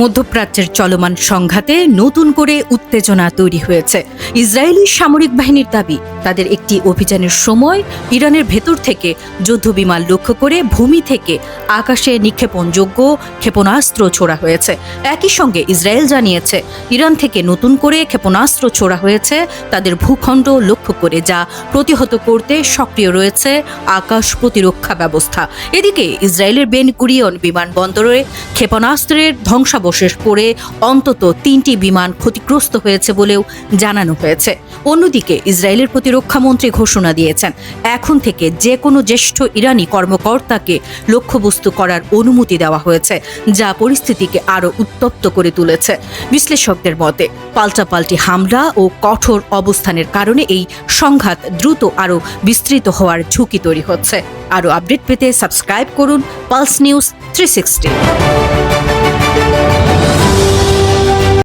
মধ্যপ্রাচ্যের চলমান সংঘাতে নতুন করে উত্তেজনা তৈরি হয়েছে। ইসরায়েলি সামরিক বাহিনীর দাবি, তাদের একটি অভিযানের সময় ইরানের ভেতর থেকে যুদ্ধবিমান লক্ষ্য করে ভূমি থেকে আকাশে নিক্ষেপণযোগ্য ক্ষেপণাস্ত্র ছোড়া হয়েছে। একই সঙ্গে ইসরায়েল জানিয়েছে, ইরান থেকে নতুন করে ক্ষেপণাস্ত্র ছোড়া হয়েছে তাদের ভূখণ্ড লক্ষ্য করে, যা প্রতিহত করতে সক্রিয় রয়েছে আকাশ প্রতিরক্ষা ব্যবস্থা। এদিকে ইসরায়েলের বেন গুরিয়ন বিমানবন্দরে ক্ষেপণাস্ত্রের ধ্বংসাবশেষ পড়ে অন্তত 3টি বিমান ক্ষতিগ্রস্ত হয়েছে বলেও জানানো হয়েছে। অন্যদিকে ইসরায়েলের প্রতিরক্ষামন্ত্রী ঘোষণা দিয়েছেন, এখন থেকে যে কোনো জ্যেষ্ঠ ইরানি কর্মকর্তাকে লক্ষ্যবস্তু করার অনুমতি দেওয়া হয়েছে, যা পরিস্থিতিকে আরও উত্তপ্ত করে তুলেছে। বিশ্লেষকদের মতে পাল্টাপাল্টি হামলা ও কঠোর অবস্থানের কারণে এই সংঘাত দ্রুত আরও বিস্তৃত হওয়ার ঝুঁকি তৈরি হচ্ছে। আরও আপডেট পেতে সাবস্ক্রাইব করুন পালস নিউজ 360।